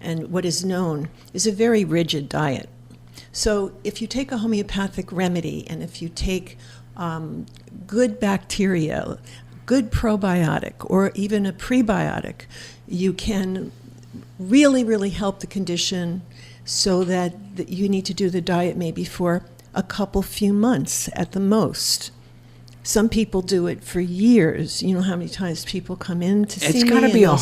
and what is known is a very rigid diet. So if you take a homeopathic remedy and if you take good bacteria, good probiotic, or even a prebiotic, you can really, really help the condition so that you need to do the diet maybe for a few months at the most. Some people do it for years. You know how many times people come in to see me? It's got to be a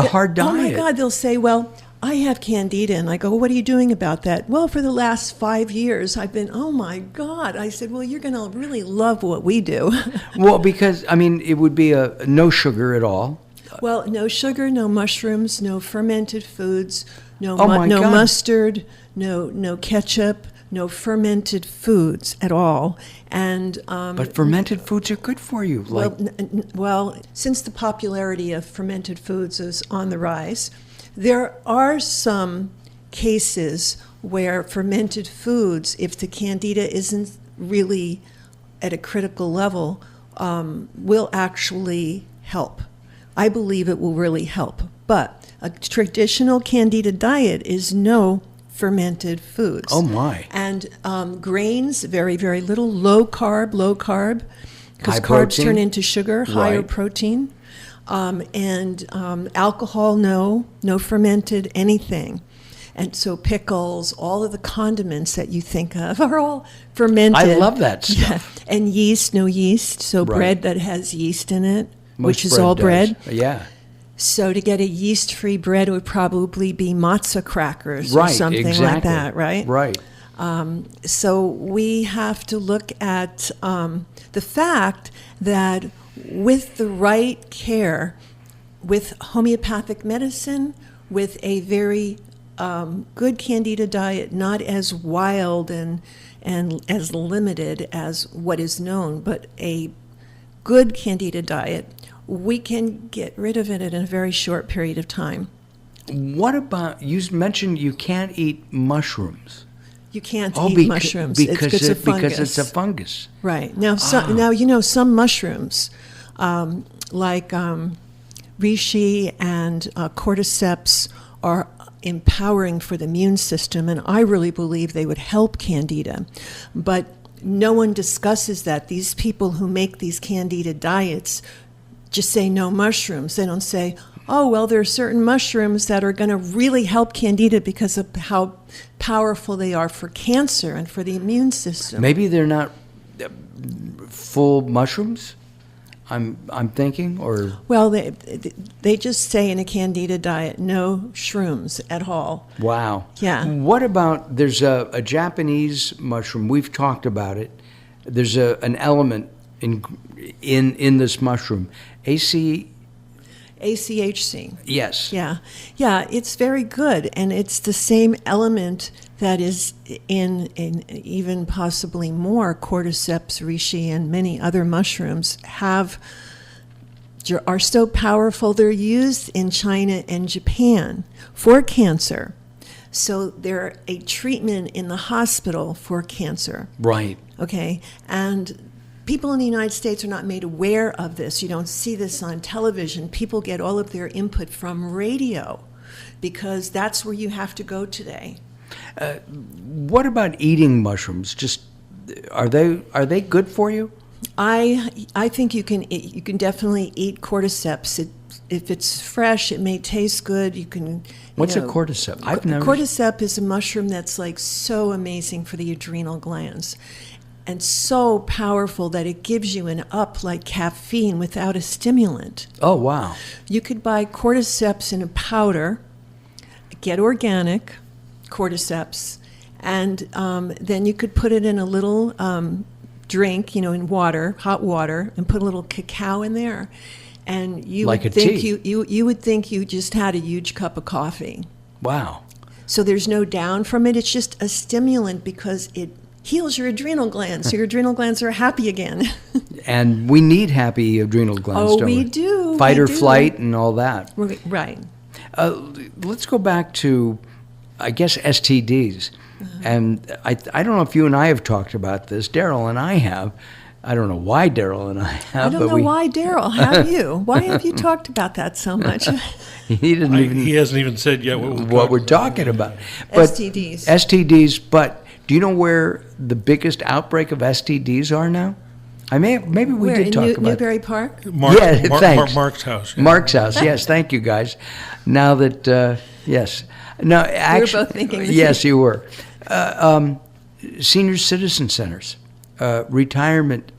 hard diet. Oh my God, they'll say, well, I have candida. And I go, well, what are you doing about that? Well, for the last 5 years, I've been, oh my God. I said, well, you're going to really love what we do. Well, because, I mean, it would be a no sugar at all. Well, no sugar, no mushrooms, no fermented foods, no God. mustard, no ketchup, no fermented foods at all. And but fermented foods are good for you. Well, since the popularity of fermented foods is on the rise, there are some cases where fermented foods, if the candida isn't really at a critical level, will actually help. I believe it will really help. But a traditional candida diet is no fermented foods. Oh my. And grains, very, very little. Low carb, because carbs protein. turn into sugar, higher Right. protein. And alcohol, no fermented anything. And so pickles, all of the condiments that you think of are all fermented. I love that stuff. Yeah. And yeast, no yeast. So Right. bread that has yeast in it, Most which is bread all does. bread. Yeah. So to get a yeast-free bread, it would probably be matzah crackers or Right, something exactly. like that, right? Right. So we have to look at the fact that with the right care, with homeopathic medicine, with a very good candida diet, not as wild and as limited as what is known, but a good candida diet, we can get rid of it in a very short period of time. What about, you mentioned you can't eat mushrooms. You can't eat mushrooms. Because it's a fungus. Because it's a fungus. Right. Now, now you know, some mushrooms, like reishi and cordyceps, are empowering for the immune system, and I really believe they would help candida. But no one discusses that. These people who make these candida diets just say no mushrooms. They don't say, oh, well, there are certain mushrooms that are going to really help candida because of how powerful they are for cancer and for the immune system. Maybe they're not full mushrooms, I'm thinking, or... Well, they just say in a candida diet, no shrooms at all. Wow. Yeah. What about, there's a Japanese mushroom, we've talked about it. There's an element in this mushroom, ACHC. Yes. Yeah, it's very good, and it's the same element that is in even possibly more cordyceps, reishi, and many other mushrooms are so powerful. They're used in China and Japan for cancer. So they're a treatment in the hospital for cancer. Right. Okay, and people in the United States are not made aware of this. You don't see this on television. People get all of their input from radio because that's where you have to go today. What about eating mushrooms? Just are they good for you? I think you can definitely eat cordyceps. If it's fresh, it may taste good. You can. What's a cordyceps? Cordyceps is a mushroom that's like so amazing for the adrenal glands. And so powerful that it gives you an up like caffeine without a stimulant. Oh, wow. You could buy cordyceps in a powder, get organic cordyceps, and then you could put it in a little drink, in water, hot water, and put a little cacao in there. And you like would a think tea. you would think you just had a huge cup of coffee. Wow. So there's no down from it. It's just a stimulant because it heals your adrenal glands, so your adrenal glands are happy again. And we need happy adrenal glands, don't we? We do. Fight or do. flight and all that. Right. Let's go back to, I guess, STDs. And I don't know if you and I have talked about this. Daryl and I have. I don't know why Daryl and I have. I don't know why, Daryl. Have you? Why have you talked about that so much? He hasn't even said yet what we're talking about. But STDs. STDs. But do you know where the biggest outbreak of STDs are now? Maybe we Where, did talk about Newbury Park? Thanks. Mark's house. Yeah. Mark's house. Yes, thank you guys. Now that yes, no, actually, we were both thinking the yes, same. you were. Senior citizen centers, retirement,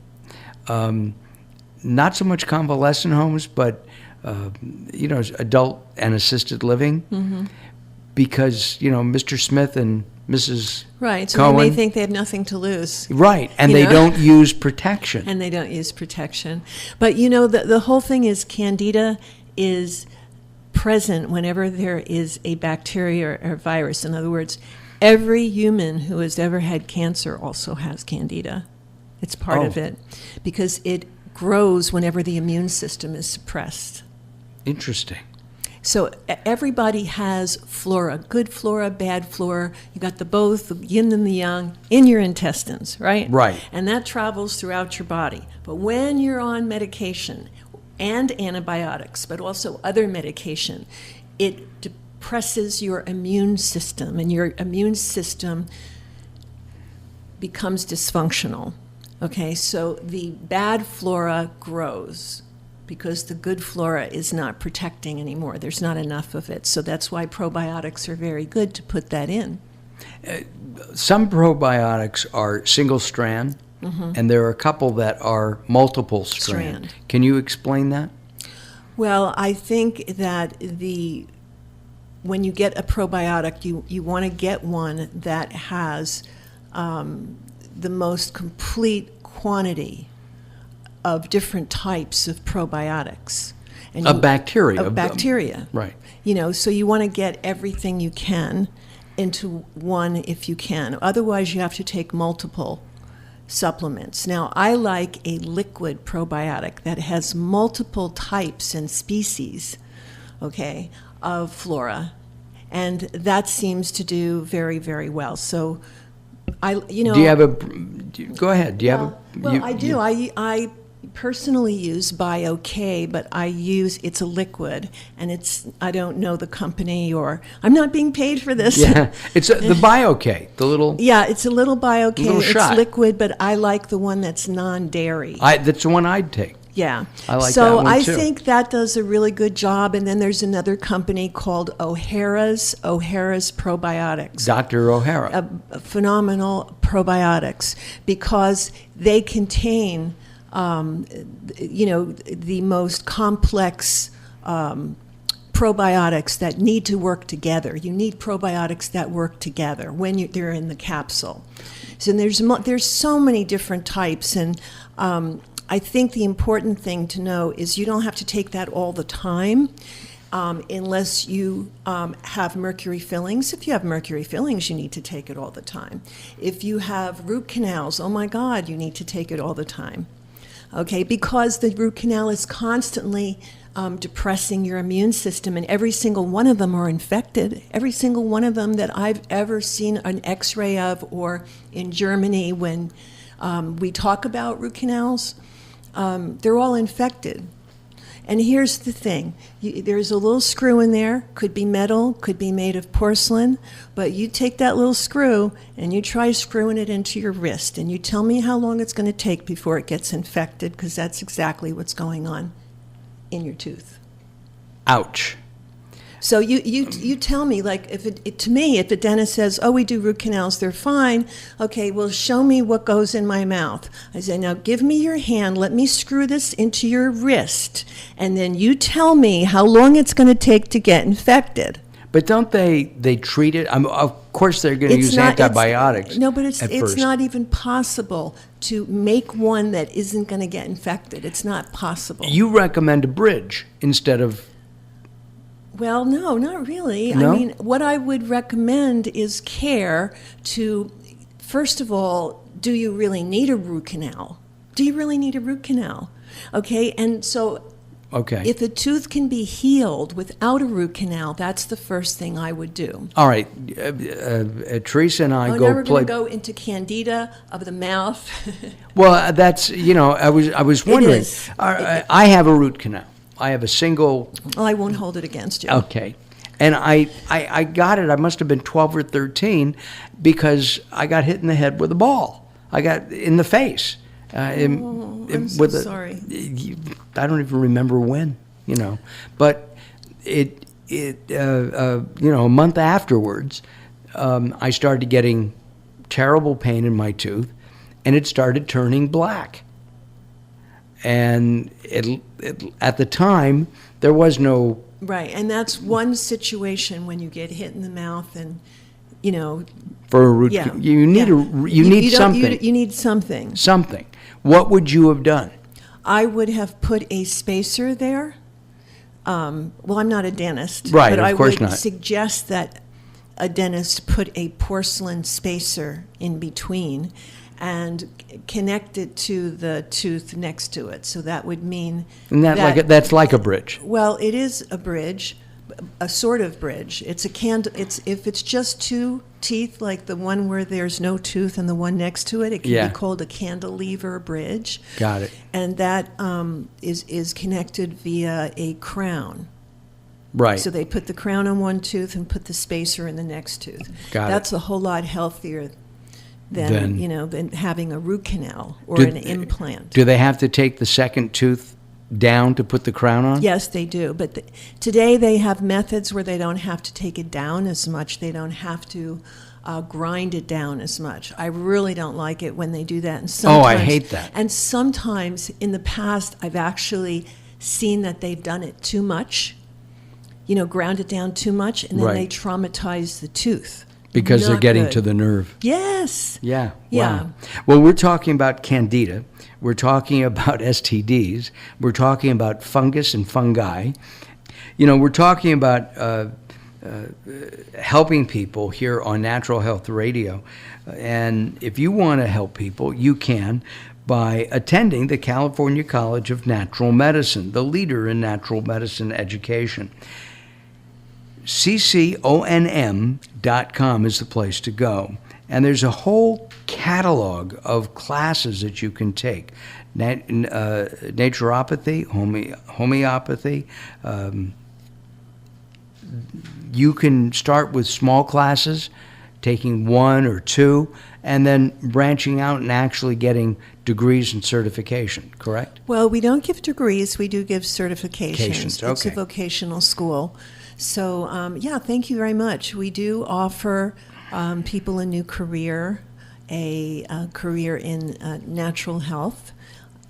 not so much convalescent homes, but adult and assisted living, because Mr. Smith and Mrs. Right, so Cohen, they may think they have nothing to lose. Right, and they don't use protection. And they don't use protection. But the whole thing is Candida is present whenever there is a bacteria or virus. In other words, every human who has ever had cancer also has Candida. It's part of it because it grows whenever the immune system is suppressed. Interesting. So everybody has flora, good flora, bad flora. You got both, the yin and the yang, in your intestines, right? Right. And that travels throughout your body. But when you're on medication and antibiotics, but also other medication, it depresses your immune system, and your immune system becomes dysfunctional. Okay, so the bad flora grows because the good flora is not protecting anymore. There's not enough of it. So that's why probiotics are very good to put that in. Some probiotics are single strand, and there are a couple that are multiple strand. Can you explain that? Well, I think that when you get a probiotic, you want to get one that has the most complete quantity of different types of probiotics. And bacteria. Right. So you want to get everything you can into one if you can. Otherwise, you have to take multiple supplements. Now, I like a liquid probiotic that has multiple types and species, of flora. And that seems to do very, very well. So, do you have go ahead. Do you have a... Well, I do. I personally use BioK, but it's a liquid, and I don't know the company, or I'm not being paid for this. Yeah, it's the BioK, the little... Yeah, it's a little BioK. Little shot. It's liquid, but I like the one that's non-dairy. That's the one I'd take. Yeah. I like that one too. So I think that does a really good job. And then there's another company called O'Hara's Probiotics. Dr. O'Hara. Phenomenal probiotics because they contain, the most complex probiotics that need to work together. You need probiotics that work together when they're in the capsule. So there's so many different types, and I think the important thing to know is you don't have to take that all the time unless you have mercury fillings. If you have mercury fillings, you need to take it all the time. If you have root canals, oh my God, you need to take it all the time. Okay, because the root canal is constantly depressing your immune system, and every single one of them are infected. Every single one of them that I've ever seen an x-ray of, or in Germany when we talk about root canals, they're all infected. And here's the thing. There's a little screw in there. Could be metal, could be made of porcelain. But you take that little screw and you try screwing it into your wrist. And you tell me how long it's going to take before it gets infected, because that's exactly what's going on in your tooth. Ouch. So you tell me, like, if a dentist says, oh, we do root canals, they're fine. Okay, well, show me what goes in my mouth. I say, now give me your hand, let me screw this into your wrist, and then you tell me how long it's going to take to get infected. But don't they treat it? Of course they're going to use antibiotics. No, but it's not even possible to make one that isn't going to get infected. It's not possible. You recommend a bridge instead of... Well, no, not really. No? I mean, what I would recommend is care to, first of all, do you really need a root canal? Do you really need a root canal? Okay, and so Okay. If a tooth can be healed without a root canal, that's the first thing I would do. All right. Teresa and I Oh, go now we're play. going to go into candida of the mouth. Well, that's, I was wondering. is. I have a root canal. I have a single. Well, I won't hold it against you. Okay. And I got it, I must have been 12 or 13, because I got hit in the head with a ball. I got in the face. I'm so sorry. I don't even remember when, But a month afterwards, I started getting terrible pain in my tooth, and it started turning black. And at the time, there was no. Right, and that's one situation when you get hit in the mouth, and For a root, yeah, you need something. You need something. Something. What would you have done? I would have put a spacer there. Well, I'm not a dentist, Right, but of I course would not. suggest that a dentist put a porcelain spacer in between and connect it to the tooth next to it. So that would mean And that's like a bridge. well, it is a bridge, a sort of bridge. It's if it's just two teeth, like the one where there's no tooth and the one next to it, it can Yeah. be called a cantilever bridge. Got it. And that is connected via a crown. Right. So they put the crown on one tooth and put the spacer in the next tooth. Got it. That's a whole lot healthier than having a root canal or Do- an implant. Do they have to take the second tooth down to put the crown on? Yes, they do. But today they have methods where they don't have to take it down as much. They don't have to grind it down as much. I really don't like it when they do that. And Oh, I sometimes, hate that. And sometimes in the past, I've actually seen that they've done it too much, ground it down too much, and then Right. they traumatize the tooth. Because they're Not getting good. to the nerve. Yes. Yeah. Yeah. Wow. Well, we're talking about candida. We're talking about STDs. We're talking about fungus and fungi. We're talking about helping people here on Natural Health Radio. And if you want to help people, you can by attending the California College of Natural Medicine, the leader in natural medicine education. cconm.com is the place to go. And there's a whole catalog of classes that you can take. Naturopathy, homeopathy. You can start with small classes, taking 1 or 2, and then branching out and actually getting degrees and certification, correct? Well, we don't give degrees. We do give certifications. It's okay. a vocational school. So, thank you very much. We do offer people a new career, a career in natural health,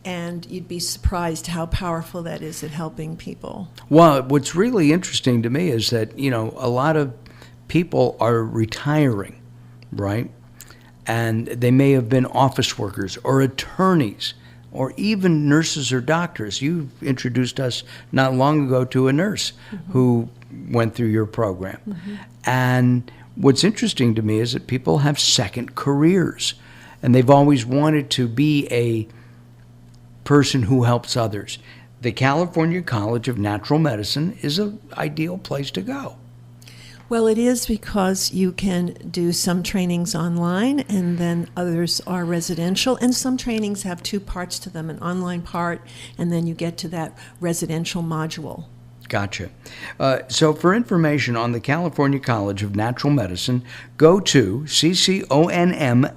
and you'd be surprised how powerful that is at helping people. Well, what's really interesting to me is that, a lot of people are retiring, right? And they may have been office workers or attorneys or even nurses or doctors. You introduced us not long ago to a nurse who went through your program. And what's interesting to me is that people have second careers, and they've always wanted to be a person who helps others. The California College of Natural Medicine is an ideal place to go. Well, it is because you can do some trainings online and then others are residential. And some trainings have 2 parts to them, an online part, and then you get to that residential module. Gotcha. So for information on the California College of Natural Medicine, go to cconm.com.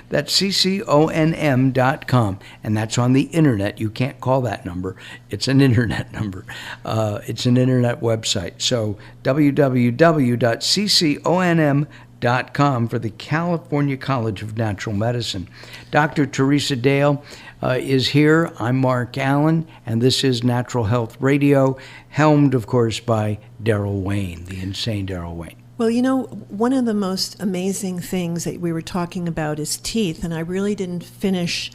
That's cconm.com. And that's on the internet. You can't call that number. It's an internet number. It's an internet website. So www.cconm.com for the California College of Natural Medicine. Dr. Teresa Dale is here. I'm Mark Alyn, and this is Natural Health Radio, helmed, of course, by Daryl Wayne, the insane Daryl Wayne. Well, one of the most amazing things that we were talking about is teeth, and I really didn't finish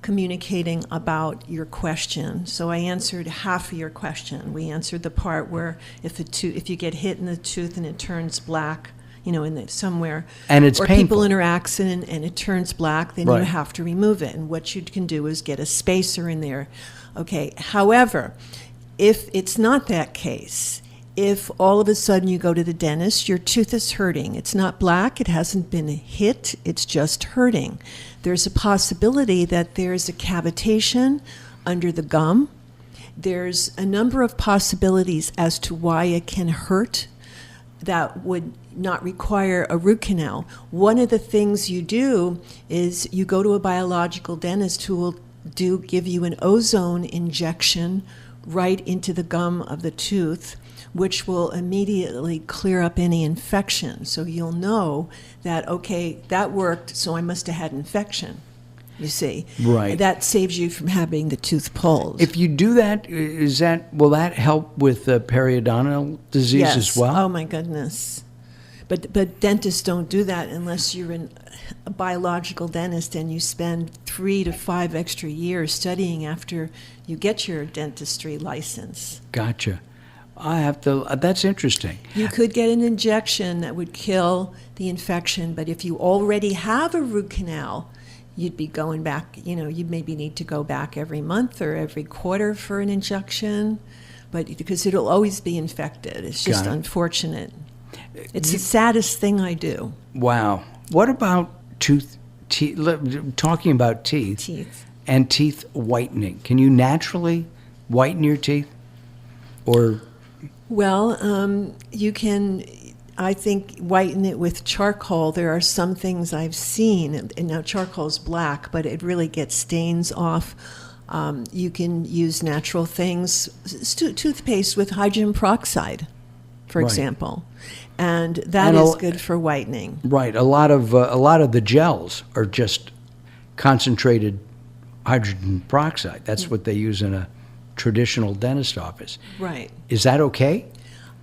communicating about your question. So I answered half of your question. We answered the part where if you get hit in the tooth and it turns black, somewhere. And it's or painful. people in an accident and it turns black, then Right. you have to remove it. And what you can do is get a spacer in there. Okay. However, if it's not that case, if all of a sudden you go to the dentist, your tooth is hurting. It's not black, it hasn't been hit, it's just hurting. There's a possibility that there's a cavitation under the gum. There's a number of possibilities as to why it can hurt that would not require a root canal. One of the things you do is you go to a biological dentist who will give you an ozone injection right into the gum of the tooth, which will immediately clear up any infection. So you'll know that, okay, that worked, so I must have had infection, you see. Right. That saves you from having the tooth pulled. If you do that, will that help with periodontal disease Yes. as well? Oh, my goodness. But dentists don't do that unless you're a biological dentist and you spend 3 to 5 extra years studying after you get your dentistry license. Gotcha. That's interesting. You could get an injection that would kill the infection, but if you already have a root canal, you'd be going back, you maybe need to go back every month or every quarter for an injection, but because it'll always be infected. It's just unfortunate. It's the saddest thing I do. Wow. What about teeth? Talking about teeth and teeth whitening. Can you naturally whiten your teeth? Or well, you can, I think, whiten it with charcoal. There are some things I've seen, and now charcoal's black, but it really gets stains off. You can use natural things, toothpaste with hydrogen peroxide, for example, and that is good for whitening. Right. A lot of the gels are just concentrated hydrogen peroxide. That's what they use in a traditional dentist office. Right. Is that okay?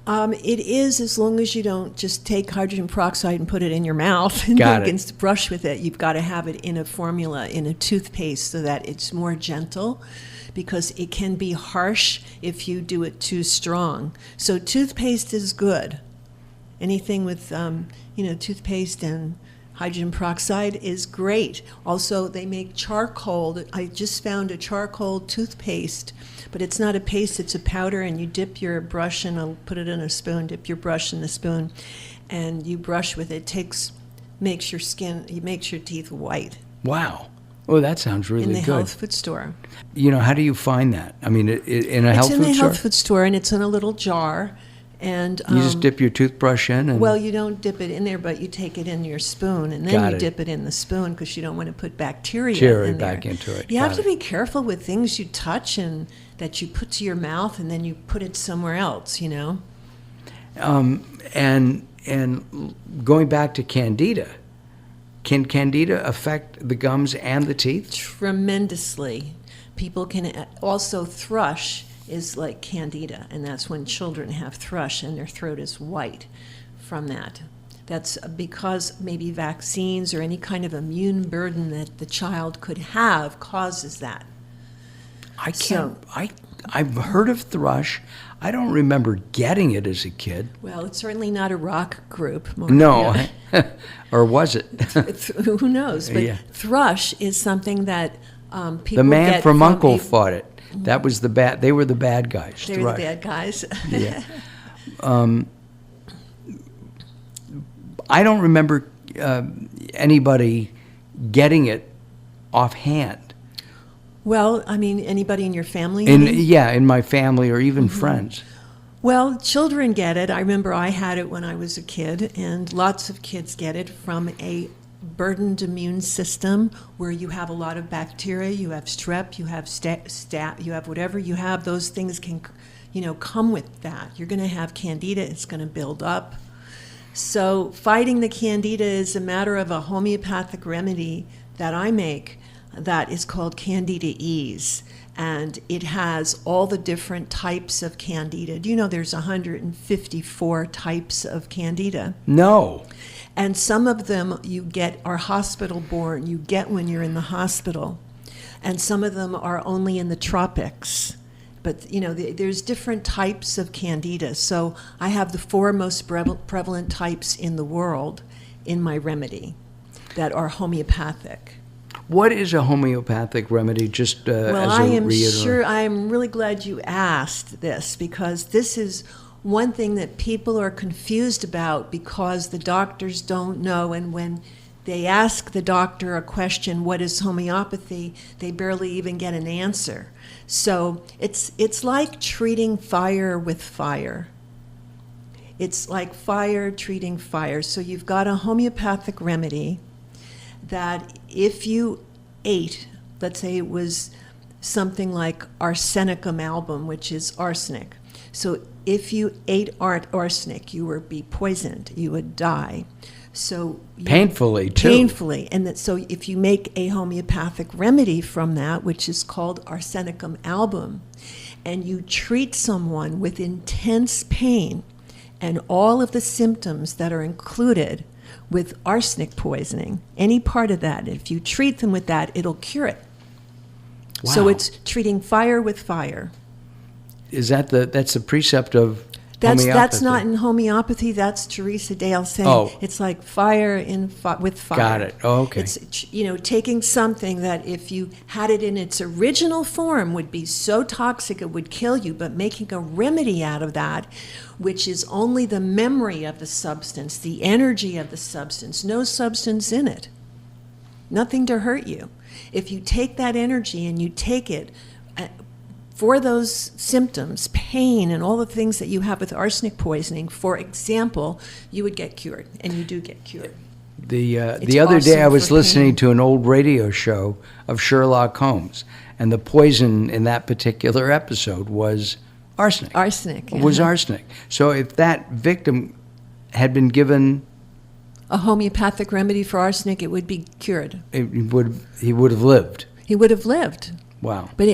It is, as long as you don't just take hydrogen peroxide and put it in your mouth and begins to brush with it. You've got to have it in a formula, in a toothpaste, so that it's more gentle, because it can be harsh if you do it too strong. So toothpaste is good. Anything with toothpaste and hydrogen peroxide is great. Also, they make charcoal. I just found a charcoal toothpaste, but it's not a paste, it's a powder, and you dip your brush and I'll put it in a spoon, dip your brush in the spoon, and you brush with it. Makes your teeth white. Wow. Oh, that sounds really good. In the health food store. How do you find that? I mean, in a health food store? It's in the health food store, and it's in a little jar. And you just dip your toothbrush in? And well, you don't dip it in there, but you take it in your spoon, and then you dip it in the spoon because you don't want to put bacteria in there. Back into it. You have to be careful with things you touch and that you put to your mouth, and then you put it somewhere else, And going back to Candida, can Candida affect the gums and the teeth? Tremendously. People can also thrush is like Candida, and that's when children have thrush and their throat is white from that. That's because maybe vaccines or any kind of immune burden that the child could have causes that. I've heard of thrush. I don't remember getting it as a kid. Well, it's certainly not a rock group. No, or was it? Who knows? But thrush is something that people The man get from Uncle fought it. That was the bad. They were the bad guys. They were the bad guys. Yeah. I don't remember anybody getting it offhand. Well, I mean, anybody in your family? In my family or even friends. Well, children get it. I remember I had it when I was a kid, and lots of kids get it from a burdened immune system where you have a lot of bacteria, you have strep, you have staph, you have whatever you have. Those things can, come with that. You're going to have Candida. It's going to build up. So fighting the Candida is a matter of a homeopathic remedy that I make that is called Candida Ease. And it has all the different types of Candida. Do you know there's 154 types of Candida? No. And some of them are hospital born. You get when you're in the hospital. And some of them are only in the tropics. But, there's different types of candida. So I have the 4 most prevalent types in the world in my remedy that are homeopathic. What is a homeopathic remedy? Just Well, as a reiteration. I am really glad you asked this, because this is one thing that people are confused about because the doctors don't know, and when they ask the doctor a question, what is homeopathy, they barely even get an answer. So it's like treating fire with fire. It's like fire treating fire. So you've got a homeopathic remedy that if you ate, let's say it was something like arsenicum album, which is arsenic. So if you ate arsenic, you would be poisoned, you would die. So painfully, too. Painfully. So if you make a homeopathic remedy from that, which is called arsenicum album, and you treat someone with intense pain and all of the symptoms that are included with arsenic poisoning, any part of that, if you treat them with that, it'll cure it. Wow. So it's treating fire with fire. Is that's the precept of homeopathy? That's not in homeopathy. That's Teresa Dale saying it's like fire with fire. Got it. Oh, okay. It's taking something that if you had it in its original form would be so toxic it would kill you, but making a remedy out of that, which is only the memory of the substance, the energy of the substance, no substance in it, nothing to hurt you. If you take that energy and you take it for those symptoms, pain, and all the things that you have with arsenic poisoning, for example, you would get cured, and you do get cured. The other day I was listening to an old radio show of Sherlock Holmes, and the poison in that particular episode was arsenic. Arsenic. It was arsenic. So if that victim had been given a homeopathic remedy for arsenic, it would be cured. He would have lived. He would have lived. Wow. But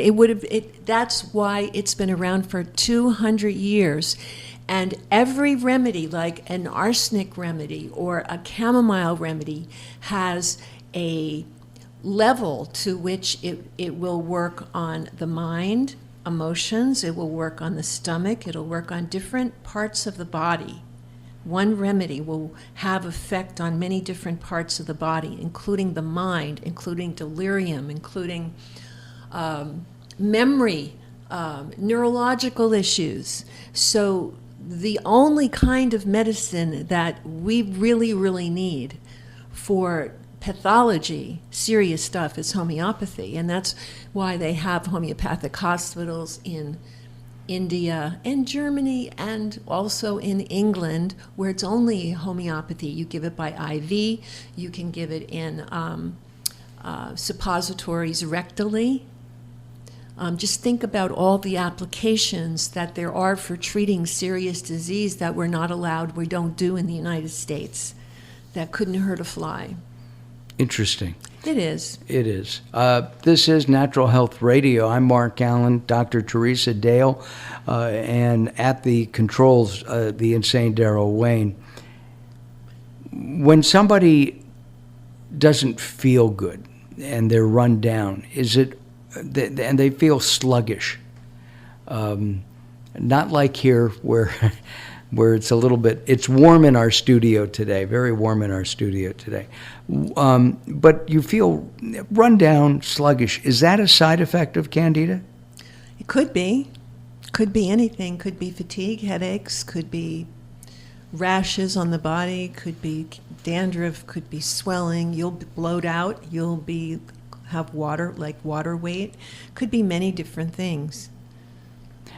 that's why it's been around for 200 years. And every remedy, like an arsenic remedy or a chamomile remedy, has a level to which it will work on the mind, emotions, it will work on the stomach, it'll work on different parts of the body. One remedy will have effect on many different parts of the body, including the mind, including delirium, including memory, neurological issues. So the only kind of medicine that we really, really need for pathology, serious stuff, is homeopathy. And that's why they have homeopathic hospitals in India and Germany and also in England, where it's only homeopathy. You give it by IV. You can give it in suppositories rectally. Just think about all the applications that there are for treating serious disease that we're not allowed, we don't do in the United States. That couldn't hurt a fly. Interesting. It is. It is. This is Natural Health Radio. I'm Mark Alyn, Dr. Teresa Dale, and at the controls, the insane Daryl Wayne. When somebody doesn't feel good and they're run down, and they feel sluggish, not like here where it's a little bit, it's warm in our studio today, very warm in our studio today. But you feel run down, sluggish. Is that a side effect of Candida? It could be. Could be anything. Could be fatigue, headaches, could be rashes on the body, could be dandruff, could be swelling. You'll bloat out. You'll have water, like water weight. Could be many different things.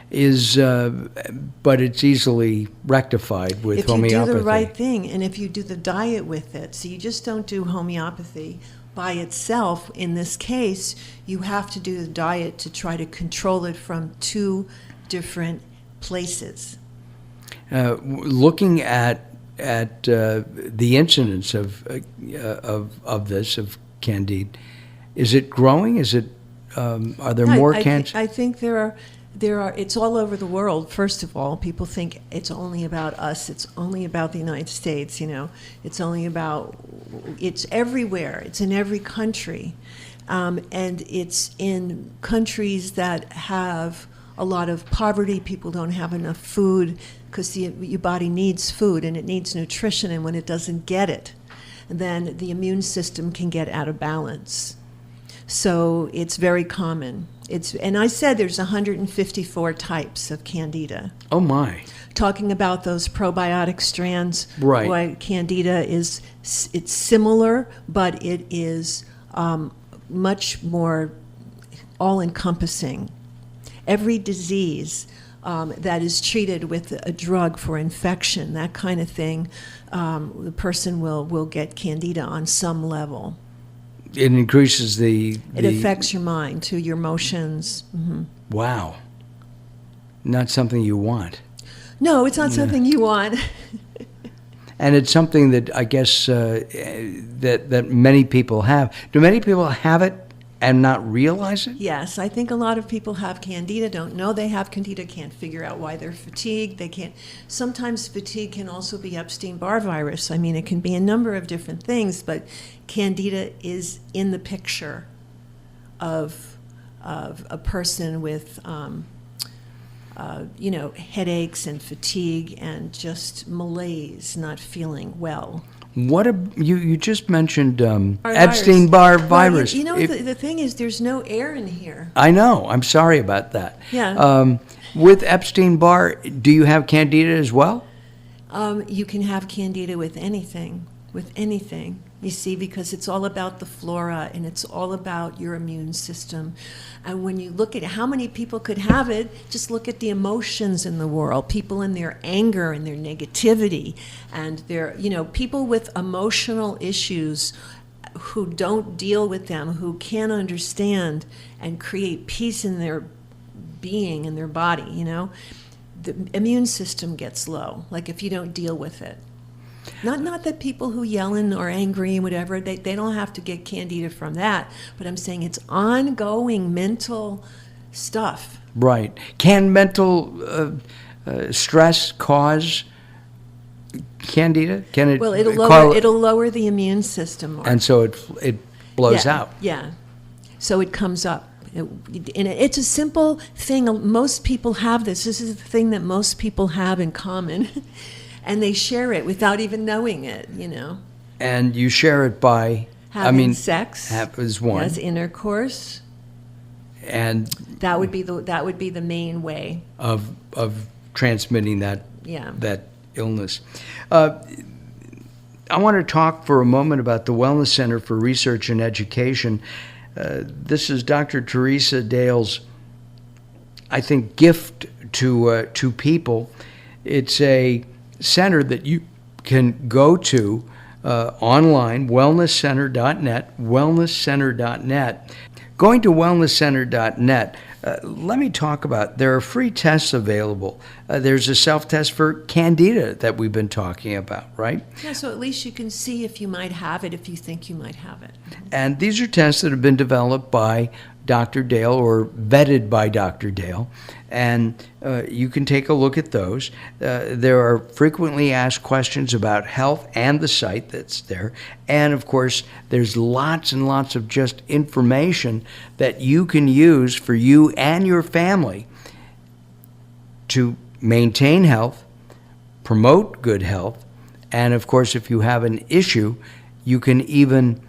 But it's easily rectified with homeopathy. If you do the right thing, and if you do the diet with it. So you just don't do homeopathy by itself. In this case, you have to do the diet to try to control it from 2 different places. Looking at the incidence of Candida, is it growing? Is it are there more cancers? I think there are. It's all over the world. First of all, people think it's only about us. It's only about the United States. It's everywhere. It's in every country, and it's in countries that have a lot of poverty. People don't have enough food because your body needs food and it needs nutrition, and when it doesn't get it, then the immune system can get out of balance. So it's very common. And I said there's 154 types of Candida. Oh my. Talking about those probiotic strands, right. Why Candida it's similar, but it is much more all-encompassing. Every disease that is treated with a drug for infection, that kind of thing, the person will get Candida on some level. It increases It affects your mind, too, your emotions. Mm-hmm. Wow. Not something you want. No, it's not something you want. And it's something that I guess that many people have. Do many people have it and not realize it? Yes, I think a lot of people have Candida, don't know they have Candida, can't figure out why they're fatigued. They can't. Sometimes fatigue can also be Epstein-Barr virus. I mean, it can be a number of different things, but Candida is in the picture of a person with headaches and fatigue and just malaise, not feeling well. You just mentioned Epstein-Barr virus. Well, the thing is, there's no air in here. I know. I'm sorry about that. Yeah. With Epstein-Barr, do you have Candida as well? You can have Candida with anything. You see, because it's all about the flora and it's all about your immune system. And when you look at how many people could have it, just look at the emotions in the world. People in their anger and their negativity and their, people with emotional issues who don't deal with them, who can't understand and create peace in their being, in their body, the immune system gets low, like if you don't deal with it. Not that people who yell and are angry and whatever, they don't have to get Candida from that, but I'm saying it's ongoing mental stuff. Right. Can mental stress cause Candida? Can it? Well, it'll lower the immune system, Mark. And so it blows out. Yeah. So it comes up. It's a simple thing. Most people have this. This is the thing that most people have in common. And they share it without even knowing it, And you share it by having sex. Is one. Yes, intercourse. And that would be the main way of transmitting that illness. I want to talk for a moment about the Wellness Center for Research and Education. This is Dr. Teresa Dale's, I think, gift to people. It's a center that you can go to online, wellnesscenter.net. Going to wellnesscenter.net, let me talk about, there are free tests available. There's a self-test for Candida that we've been talking about, right? Yeah, so at least you can see if you might have it, if you think you might have it. And these are tests that have been developed by Dr. Dale or vetted by Dr. Dale, and you can take a look at those. There are frequently asked questions about health and the site that's there, and of course there's lots and lots of just information that you can use for you and your family to maintain health, promote good health, and of course if you have an issue, you can even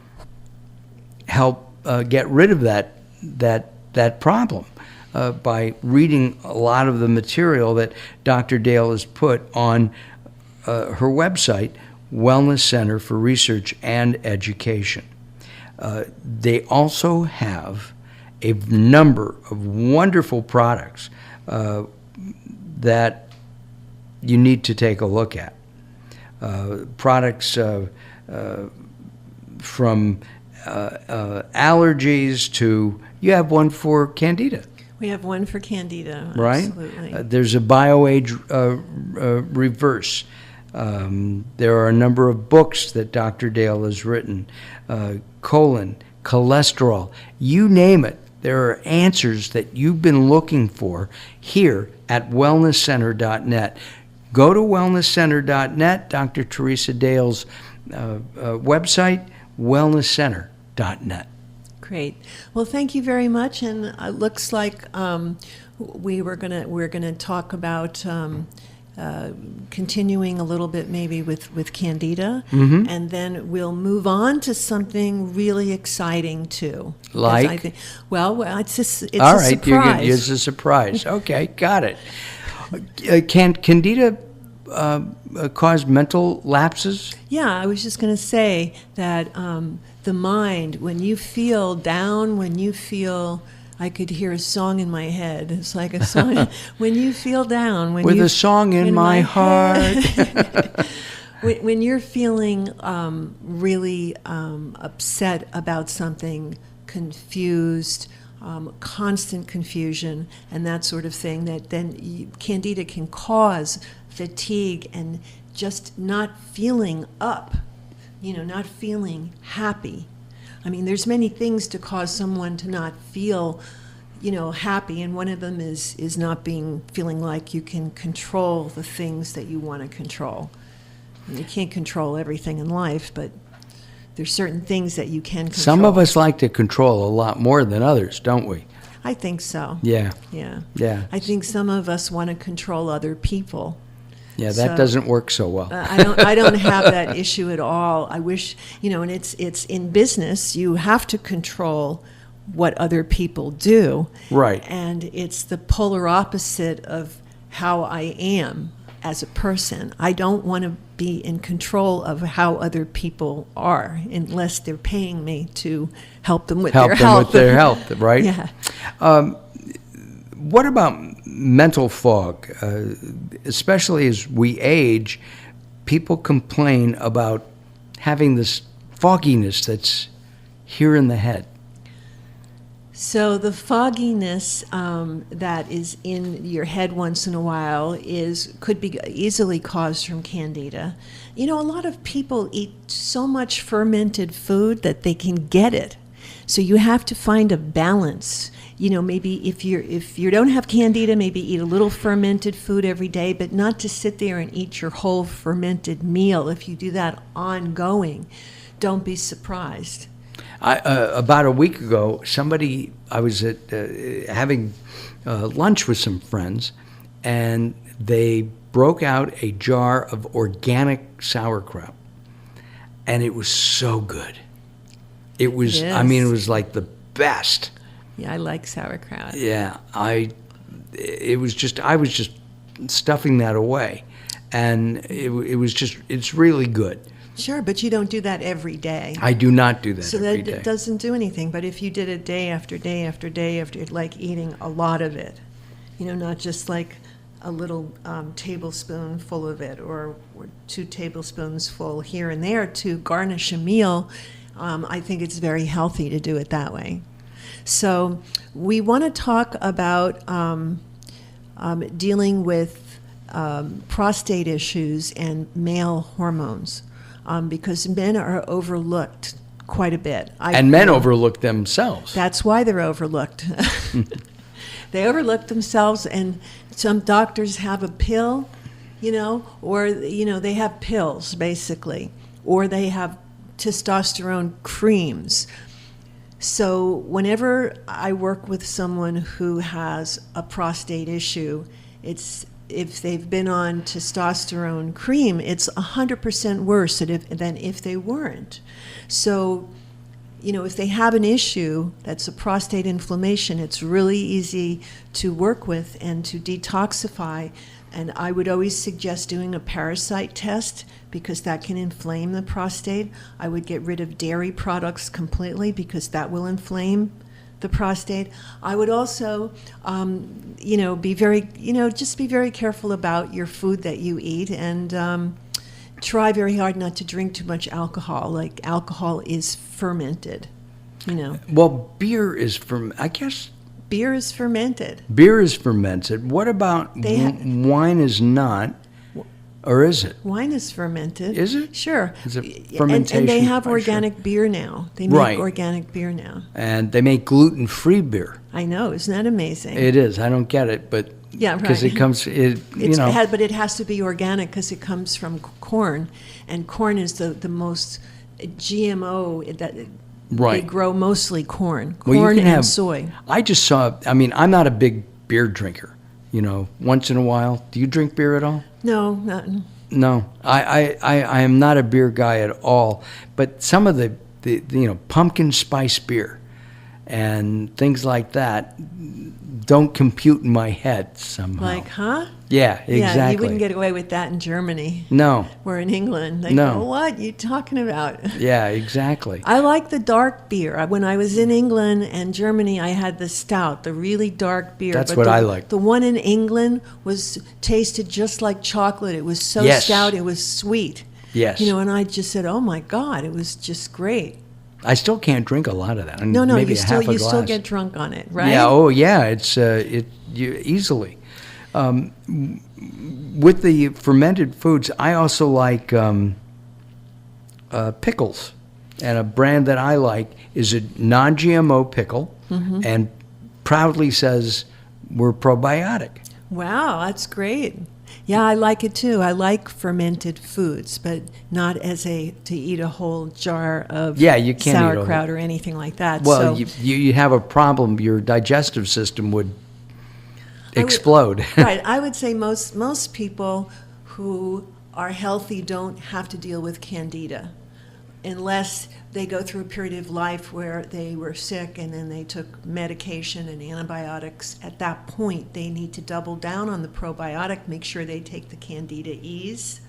help get rid of that problem by reading a lot of the material that Dr. Dale has put on her website, Wellness Center for Research and Education. They also have a number of wonderful products that you need to take a look at. Products from allergies to, you have one for Candida. We have one for Candida, right? Absolutely. There's a BioAge Reverse. There are a number of books that Dr. Dale has written, colon, cholesterol, you name it. There are answers that you've been looking for here at wellnesscenter.net. Go to wellnesscenter.net, Dr. Teresa Dale's website, wellnesscenter.net. Great. Well, thank you very much. And it looks like we're gonna talk about continuing a little bit maybe with Candida, and then we'll move on to something really exciting too. Like? I think, well, it's All a right, surprise. it's a surprise. Okay, got it. Can Candida cause mental lapses? Yeah, I was just going to say that the mind, when you feel down, when you feel, I could hear a song in my head. It's like a song. When you feel down, With a song in my heart. when you're feeling really upset about something, confused, constant confusion, and that sort of thing, that then Candida can cause fatigue and just not feeling up, not feeling happy. I mean, there's many things to cause someone to not feel, happy, and one of them is not feeling like you can control the things that you want to control. You can't control everything in life, but there's certain things that you can control. Some of us like to control a lot more than others, don't we? I think so. Yeah. Yeah. I think some of us want to control other people. Yeah, that doesn't work so well. I don't have that issue at all. I wish, and it's in business, you have to control what other people do. Right. And it's the polar opposite of how I am as a person. I don't want to be in control of how other people are unless they're paying me to help them with their health. Right? Yeah. What about mental fog? Especially as we age, people complain about having this fogginess that's here in the head. So the fogginess that is in your head once in a while could be easily caused from Candida. A lot of people eat so much fermented food that they can get it. So you have to find a balance. Maybe if you don't have Candida, maybe eat a little fermented food every day, but not to sit there and eat your whole fermented meal. If you do that ongoing, don't be surprised. About a week ago, I was having lunch with some friends, and they broke out a jar of organic sauerkraut, and it was so good. It was, Yes. I mean, it was like the best. Yeah, I like sauerkraut. Yeah, I was just stuffing that away, and it's really good. Sure, but you don't do that every day. I do not do that So every that day. doesn't do anything. But if you did it day after day after day after, like eating a lot of it, not just like a little tablespoon full of it or 2 tablespoons full here and there to garnish a meal, I think it's very healthy to do it that way. So we want to talk about dealing with prostate issues and male hormones. Because men are overlooked quite a bit. And men overlook themselves. That's why they're overlooked. They overlook themselves, and some doctors have a pill, or, they have pills, basically, or they have testosterone creams. So whenever I work with someone who has a prostate issue, if they've been on testosterone cream, it's 100% worse than if they weren't. So, if they have an issue that's a prostate inflammation, it's really easy to work with and to detoxify. And I would always suggest doing a parasite test because that can inflame the prostate. I would get rid of dairy products completely because that will inflame the prostate. I would also, be very careful about your food that you eat, and try very hard not to drink too much alcohol. Like, alcohol is fermented, Well, beer is I guess. Beer is fermented. Beer is fermented. What about wine is not? Or is it? Wine is fermented. Is it? Sure. Is it fermentation? And they have Sure. organic beer now. They make organic beer now. And they make gluten-free beer. I know. Isn't that amazing? It is. I don't get it, but yeah, right. Because it comes, but it has to be organic because it comes from corn, and corn is the most GMO that. Right. They grow mostly corn Well, and soy. I just saw, I'm not a big beer drinker. Once in a while. Do you drink beer at all? No, not. No, I am not a beer guy at all. But some of the pumpkin spice beer and things like that don't compute in my head somehow. Like, huh? Yeah, exactly. Yeah, you wouldn't get away with that in Germany. No. Or in England. They No. go, what are you talking about? Yeah, exactly. I like the dark beer. When I was in England and Germany, I had the stout, the really dark beer. That's what I like. The one in England tasted just like chocolate. It was so Yes. stout, it was sweet. Yes. And I just said, oh my God, it was just great. I still can't drink a lot of that. No, maybe you half a glass. still get drunk on it, right? Yeah. Oh, yeah. It's you easily. With the fermented foods, I also like pickles, and a brand that I like is a non-GMO pickle, and proudly says we're probiotic. Wow, that's great. Yeah, I like it too. I like fermented foods, but not to eat a whole jar of you can't sauerkraut or anything like that. Well, so, you have a problem. Your digestive system would explode. Right. I would say most people who are healthy don't have to deal with candida unless they go through a period of life where they were sick and then they took medication and antibiotics. At that point, they need to double down on the probiotic, make sure they take the Candida Ease.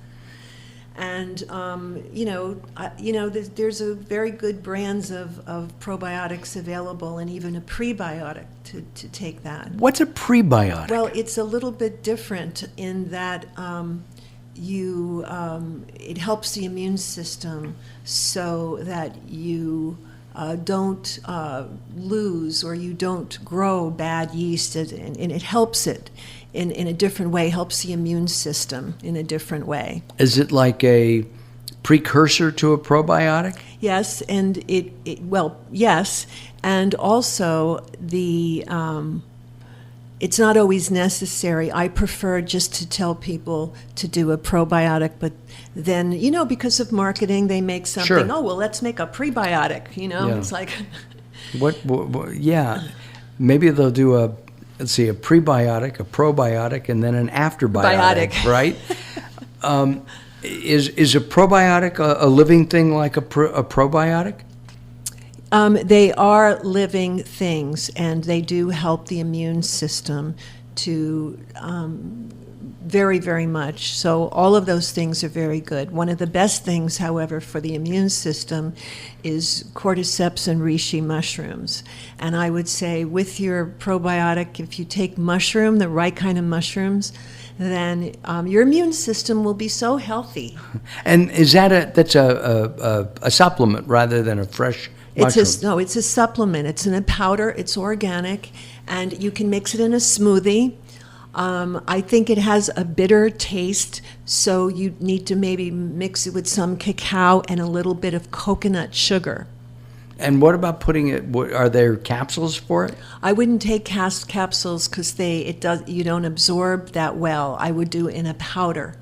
And, there's a very good brands of probiotics available and even a prebiotic to take that. What's a prebiotic? Well, it's a little bit different in that it helps the immune system so that you don't lose or you don't grow bad yeast, and it helps it in a different way, helps the immune system in a different way. Is it like a precursor to a probiotic? Yes, and yes, and also it's not always necessary. I prefer just to tell people to do a probiotic, but then, because of marketing, they make something, Sure. Oh, well, let's make a prebiotic, Yeah. It's like... What, yeah. Maybe they'll do a prebiotic, a probiotic, and then an afterbiotic, Biotic. right? Is a probiotic a living thing like a probiotic? They are living things, and they do help the immune system to very, very much. So all of those things are very good. One of the best things, however, for the immune system is cordyceps and reishi mushrooms. And I would say with your probiotic, if you take the right kind of mushrooms, then your immune system will be so healthy. And is that's a supplement rather than a fresh mushroom? It's a supplement. It's in a powder. It's organic, and you can mix it in a smoothie. I think it has a bitter taste, so you need to maybe mix it with some cacao and a little bit of coconut sugar. And what about putting it? Are there capsules for it? I wouldn't take capsules because you don't absorb that well. I would do it in a powder.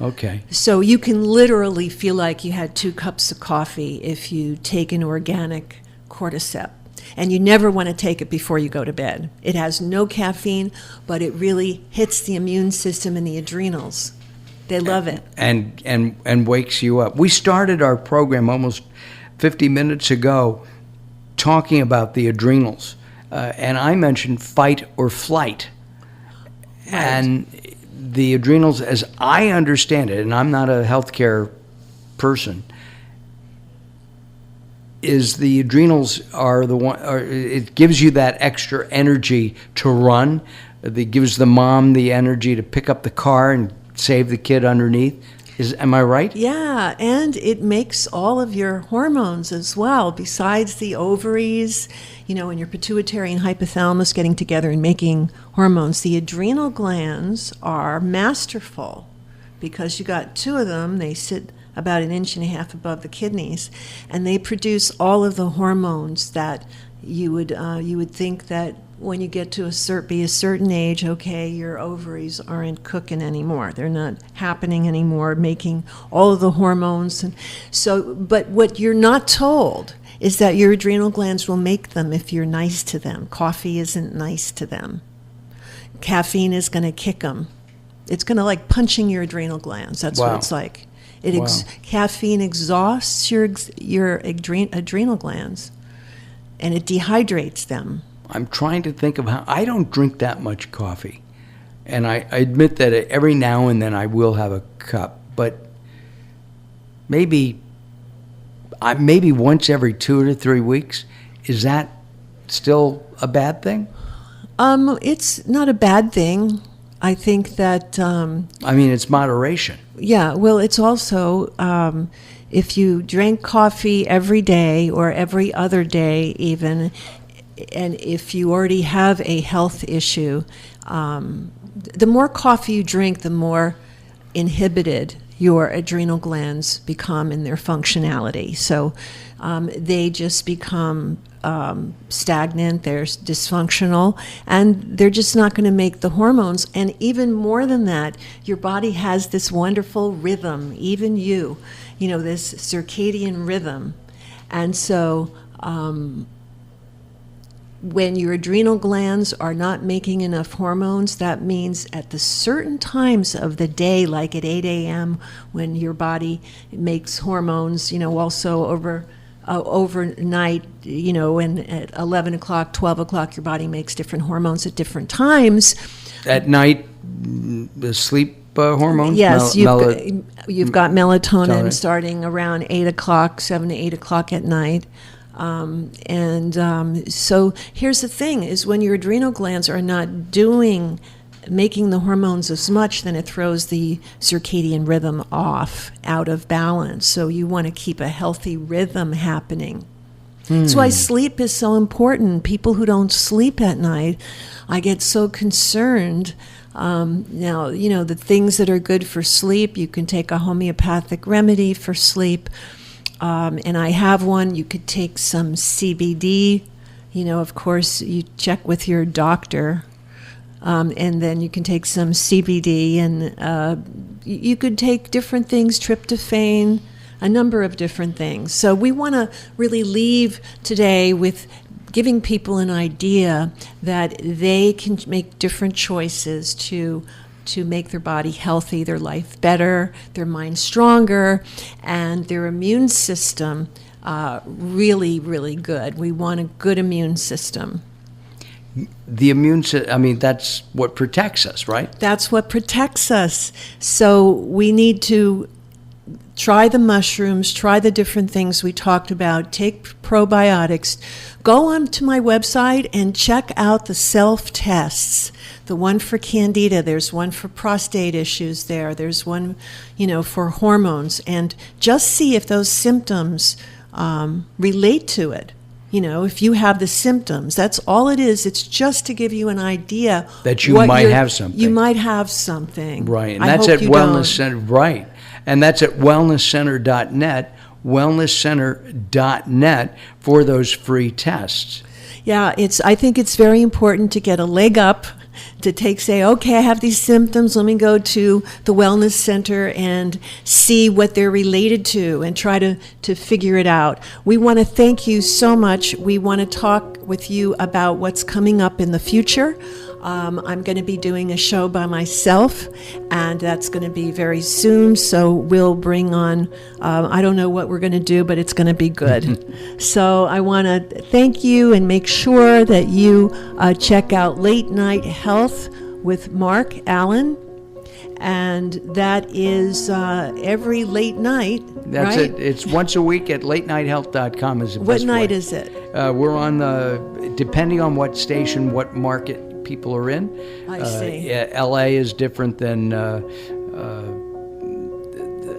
Okay. So you can literally feel like you had 2 cups of coffee if you take an organic cordyceps. And you never want to take it before you go to bed. It has no caffeine, but it really hits the immune system and the adrenals. They love it. And wakes you up. We started our program almost 50 minutes ago talking about the adrenals. And I mentioned fight or flight. Right. And the adrenals, as I understand it, and I'm not a healthcare person, is the adrenals are the one, or it gives you that extra energy to run. It gives the mom the energy to pick up the car and save the kid underneath. Am I right? Yeah, and it makes all of your hormones as well, besides the ovaries, and your pituitary and hypothalamus getting together and making hormones. The adrenal glands are masterful because you got 2 of them. They sit about 1.5 inches above the kidneys, and they produce all of the hormones that you would think that when you get to be a certain age, okay, your ovaries aren't cooking anymore. They're not happening anymore, making all of the hormones. And so, but what you're not told is that your adrenal glands will make them if you're nice to them. Coffee isn't nice to them. caffeine is going to kick them. It's going to like punching your adrenal glands. That's Wow. what it's like. Wow. Caffeine exhausts your adrenal glands, and it dehydrates them. I'm trying to think of how I don't drink that much coffee, and I admit that every now and then I will have a cup, but maybe once every 2 to 3 weeks. Is that still a bad thing? It's not a bad thing. I think that it's moderation. yeah. Well, it's also if you drink coffee every day or every other day, even, and if you already have a health issue, the more coffee you drink, the more inhibited your adrenal glands become in their functionality. So they just become stagnant, they're dysfunctional, and they're just not going to make the hormones. And even more than that, your body has this wonderful rhythm, even this circadian rhythm. And so when your adrenal glands are not making enough hormones, that means at the certain times of the day, like at 8 a.m., when your body makes hormones, also overnight, and at 11 o'clock, 12 o'clock, your body makes different hormones at different times. At night, the sleep hormones? Yes, you've got melatonin starting around 8 o'clock, 7 to 8 o'clock at night. So here's the thing, is when your adrenal glands are not making the hormones as much, then it throws the circadian rhythm out of balance. So you want to keep a healthy rhythm happening. That's why sleep is so important. People who don't sleep at night, I get so concerned. Now, the things that are good for sleep, you can take a homeopathic remedy for sleep. And I have one. You could take some CBD. Of course, you check with your doctor. And then you can take some CBD, and you could take different things, tryptophan, a number of different things. So we want to really leave today with giving people an idea that they can make different choices to make their body healthy, their life better, their mind stronger, and their immune system really, really good. We want a good immune system. The immune system, that's what protects us, right? That's what protects us. So we need to try the mushrooms, try the different things we talked about, take probiotics. Go on to my website and check out the self-tests. The one for candida, there's one for prostate issues there's one, for hormones. And just see if those symptoms relate to it. If you have the symptoms, that's all it is. It's just to give you an idea that you might have something. You might have something. Right, and that's at Wellness Center. Right, and that's at wellnesscenter.net, wellnesscenter.net for those free tests. Yeah, I think it's very important to get a leg up, to say, okay, I have these symptoms, let me go to the Wellness Center and see what they're related to and try to figure it out. We want to thank you so much. We want to talk with you about what's coming up in the future. I'm going to be doing a show by myself, and that's going to be very soon. So we'll bring on, I don't know what we're going to do, but it's going to be good. So I want to thank you and make sure that you check out Late Night Health with Mark Alyn. And that is every late night. That's right? it. It's once a week at latenighthealth.com is the best What night way. is it? We're on depending on what station, what market people are in. I see. LA is different than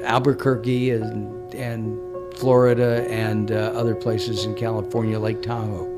Albuquerque and Florida and other places in California, Lake Tahoe.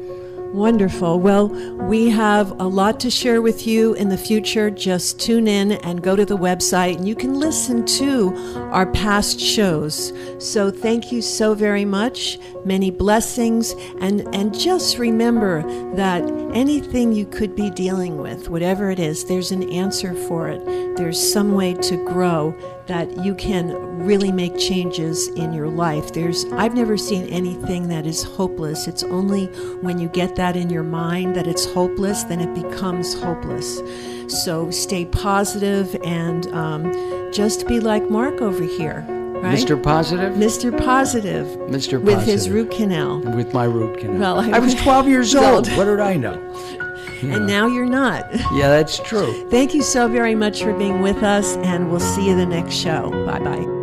Wonderful. Well, we have a lot to share with you in the future. Just tune in and go to the website, and you can listen to our past shows. So thank you so very much. Many blessings. And just remember that anything you could be dealing with, whatever it is, there's an answer for it. There's some way to grow. that you can really make changes in your life. I've never seen anything that is hopeless. It's only when you get that in your mind that it's hopeless, then it becomes hopeless. So stay positive and just be like Mark over here. Right? Mr. Positive? Mr. Positive. Mr. Positive. With his root canal. With my root canal. Well, I was 12 years old. What did I know? And now you're not. Yeah, that's true. Thank you so very much for being with us, and we'll see you the next show. Bye-bye.